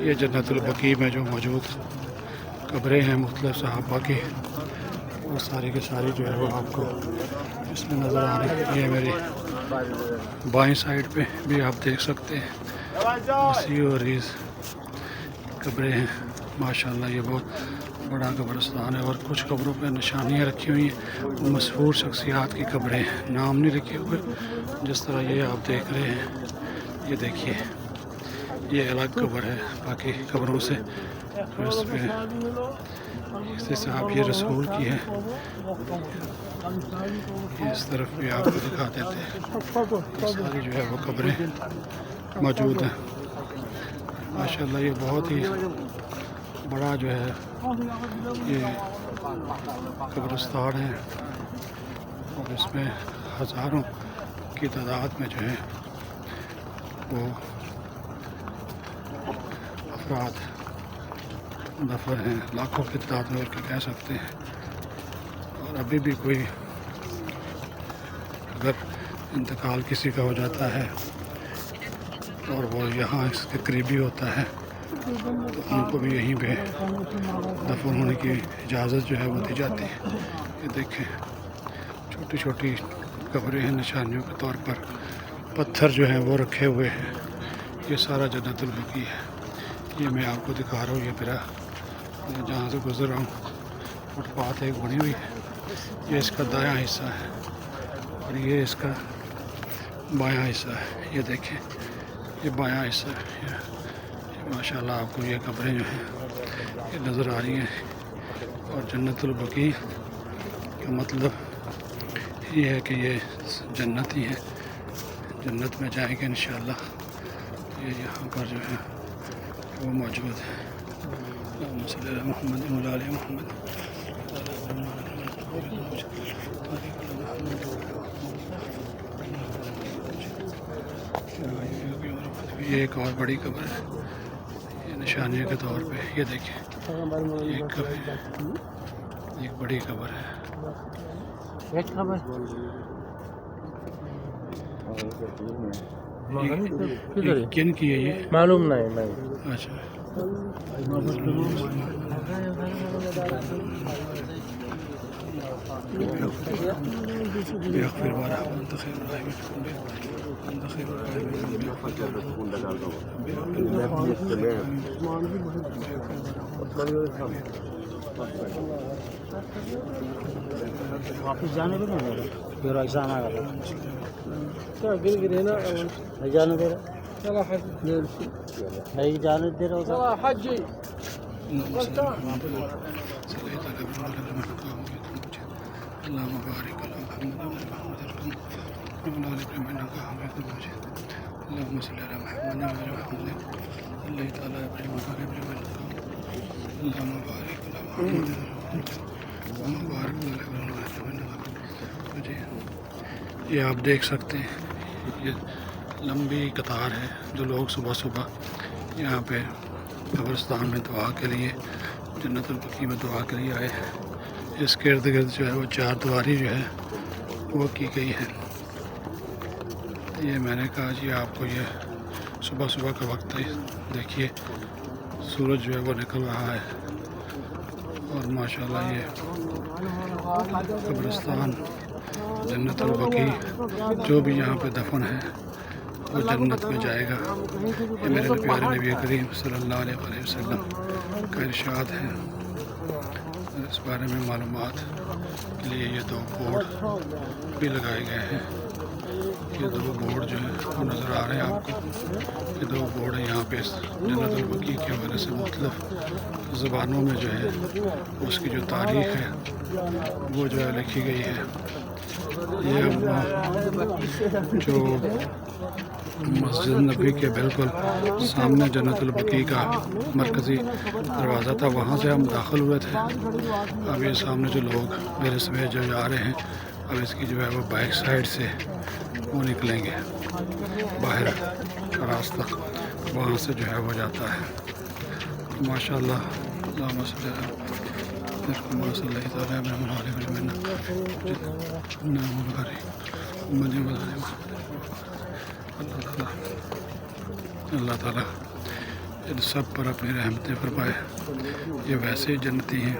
یہ جنت البقیع میں جو موجود قبریں ہیں مختلف صحابہ کی، وہ ساری کی ساری جو ہے وہ آپ کو اس میں نظر آ رہی ہے۔ یہ میری بائیں سائڈ پہ بھی آپ دیکھ سکتے ہیں وسیع و عریض قبریں ہیں ماشاءاللہ۔ یہ بہت بڑا قبرستان ہے، اور کچھ قبروں پہ نشانیاں رکھی ہوئی ہیں، وہ مشہور شخصیات کی قبریں ہیں، نام نہیں لکھے ہوئے۔ جس طرح یہ آپ دیکھ رہے ہیں، یہ دیکھیے یہ الگ قبر ہے باقی قبروں سے۔ اس پہ صاحب یہ رسول کی ہے، اس طرف بھی آپ کو دکھا دیتے ہیں، یہ ساری جو ہے وہ قبریں موجود ہیں ماشاءاللہ۔ یہ بہت ہی بڑا جو ہے یہ قبرستان ہے، اور اس میں ہزاروں کی تعداد میں جو ہے وہ افراد دفن ہیں، لاکھوں کی تعداد میں اور کہہ سکتے ہیں۔ اور ابھی بھی کوئی اگر انتقال کسی کا ہو جاتا ہے اور وہ یہاں اس کے قریبی ہوتا ہے تو ان کو بھی یہیں پہ دفن ہونے کی اجازت جو ہے وہ دی جاتی ہے۔ یہ دیکھیں چھوٹی چھوٹی قبریں ہیں، نشانیوں کے طور پر پتھر جو ہیں وہ رکھے ہوئے ہیں۔ یہ سارا جنت البقیع ہے، یہ میں آپ کو دکھا رہا ہوں۔ یہ میرا جہاں سے گزر رہا ہوں فٹ پاتھ ایک بنی ہوئی ہے، یہ اس کا دایاں حصہ ہے اور یہ اس کا بایاں حصہ ہے۔ یہ دیکھیں یہ بایاں حصہ ہے، یہ ماشاءاللہ آپ کو یہ قبریں جو ہیں یہ نظر آ رہی ہیں۔ اور جنت البقیع کا مطلب یہ ہے کہ یہ جنت ہی ہے، جنت میں جائیں گے انشاءاللہ۔ یہ یہاں پر جو ہے وہ موجود ہے۔ اللہم صلی علی محمد و علی آل محمد۔ یہ ایک اور بڑی قبر ہے، یہ نشانیوں کے طور پہ یہ دیکھیں، ایک بڑی قبر ہے۔ کن کی ہے یہ معلوم نہیں۔ اچھا بيغفر ولا أنت خير الراحمين أنت خير واپس جانے کو نہیں پھر ایسا آنا کر کیا گر گرے نا نہیں جانے دے رہا، چلا حج نہیں جانے دے رہا، چلا حج اللهم بارك على محمد وعلى محمد وعلى آل إبراهيم إنك حميد مجيد اللهم صل على محمد وعلى محمد صليت على إبراهيم وعلى آل إبراهيم إنك حميد اللهم بارك على محمد اللهم بارك على إبراهيم وعلى آل إبراهيم إنك حميد مجيد۔ یہ آپ دیکھ سکتے ہیں یہ لمبی قطار ہے جو لوگ صبح صبح یہاں پہ قبرستان میں دعا کے لیے، جنت البقیع میں دعا کے لیے آئے ہیں۔ اس کے ارد گرد جو ہے وہ چار دیواری جو ہے وہ کی گئی ہے۔ یہ میں نے کہا جی آپ کو یہ صبح صبح کا وقت ہے، دیکھیے سورج جو ہے وہ نکل رہا ہے، اور ماشاءاللہ یہ قبرستان جنت البقیع جو بھی یہاں پہ دفن ہے وہ جنت میں جائے گا۔ یہ میرے پیارے نبی کریم صلی اللہ علیہ وسلم کا ارشاد ہے۔ اس بارے میں معلومات کے لیے یہ دو بورڈ بھی لگائے گئے ہیں، یہ دو بورڈ جو ہیں وہ نظر آ رہے ہیں آپ کو، یہ دو بورڈ ہیں یہاں پہ جنت البقیع کے حوالے سے مختلف زبانوں میں جو ہے اس کی جو تاریخ ہے وہ جو ہے لکھی گئی ہے۔ یہ جو مسجد نبی کے بالکل سامنے جنت البقیع کا مرکزی دروازہ تھا، وہاں سے ہم داخل ہوئے تھے۔ اب یہ سامنے جو لوگ میرے سمیت جو آ رہے ہیں، اب اس کی جو ہے وہ بیک سائڈ سے وہ نکلیں گے باہر کا راستہ، وہاں سے جو ہے وہ جاتا ہے ماشاءاللہ۔ اللہم صلی علی محمد صلی اللہ تعالیٰ ان سب پر اپنی رحمتیں فرمائے. یہ ویسے ہی جنتی ہیں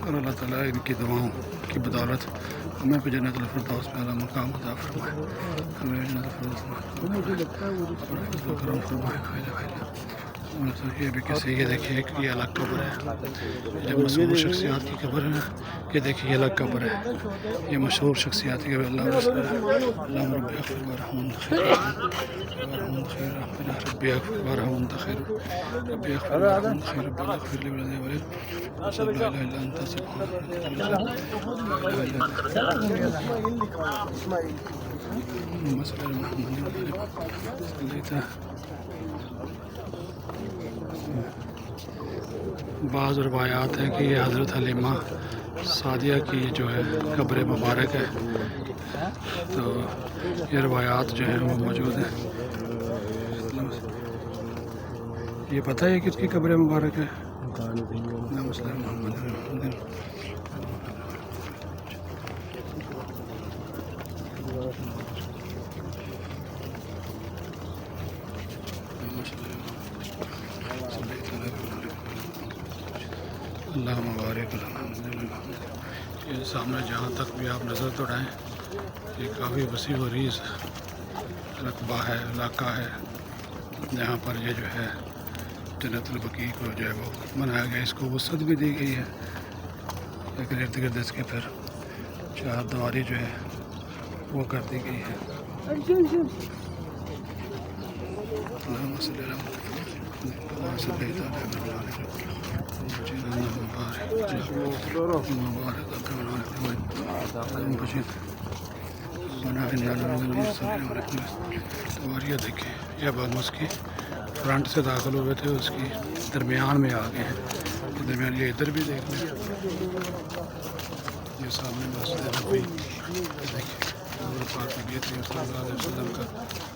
اور اللہ تعالیٰ ان کی دعاؤں کی بدولت ہمیں بھی جنت الفردوس میں اعلیٰ مقام عطا فرمائے. ہمیں جنت الفردوس میں کرم فرمائے. یہ بھی کسی یہ دیکھیے کہ یہ الگ قبر ہے. جب مشہور شخصیات کی قبر ہے یہ دیکھیے یہ الگ قبر ہے. یہ مشہور شخصیات کی قبر. اللہ رب اغفر وارحم ربی اغفر وارحم خیر ربی اغفر وارحم خیر ربی اغفر لی ولدی ولد لا اله الا انت سبحانك بعض روایات ہیں کہ یہ حضرت حلیمہ سعدیہ کی جو ہے قبر مبارک ہے. تو یہ روایات جو ہیں وہ موجود ہیں. یہ پتہ ہے کس کی قبر مبارک ہے؟ اللہ مبارک. یہ سامنے جہاں تک بھی آپ نظر دوڑائیں یہ کافی وسیع و عریض رقبہ ہے، علاقہ ہے جہاں پر یہ جو ہے جنت البقیع کو جو ہے وہ بنایا گیا. اس کو وسعت بھی دی گئی ہے لیکن ارد گرد اس کے پھر چار دیواری جو ہے وہ کر دی گئی ہے. دیواریاں دیکھیں یہ اب ہم اس کی فرنٹ سے داخل ہوئے تھے اس کی درمیان میں آ گئے ہیں. درمیان یہ ادھر بھی دیکھ لیں. یہ سامنے مسجد نبوی دیکھیں حضور پاک نبی کریم صلی اللہ علیہ وسلم کا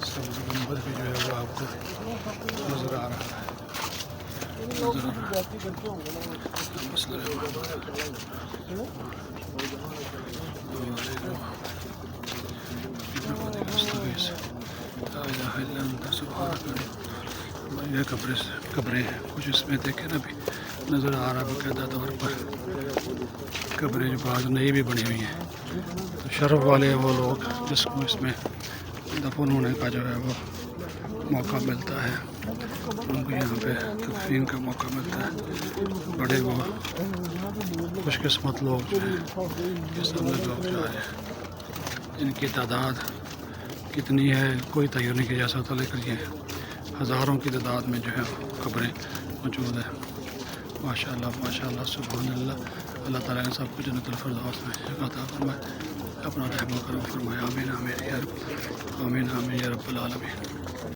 سبز گنبد بھی جو ہے وہ آپ کو نظر آ رہا ہے. یہ قبریں کچھ اس میں دیکھیں نا بھی نظر آ رہا ہے باقاعدہ طور پر قبریں جو بعض نئی بھی بنی ہوئی ہیں. تو شرف والے وہ لوگ جس کو اس میں دفن ہونے کا جو ہے وہ موقع ملتا ہے ان کو یہاں پہ تدفین کا موقع ملتا ہے. بڑے وہ خوش قسمت لوگ جو ہیں یہ سب لوگ جو ہیں ان کی تعداد کتنی ہے کوئی تعین نہیں کیا جا سکتا لیکن یہ ہزاروں کی تعداد میں جو ہے قبریں موجود ہیں. ماشاء اللہ سبحان اللہ. اللہ تعالیٰ نے سب کو جنت الفردوس میں عطا فرمائے. اپنا رحم و کرم فرمائے. آمین آمین یا رب العالمین.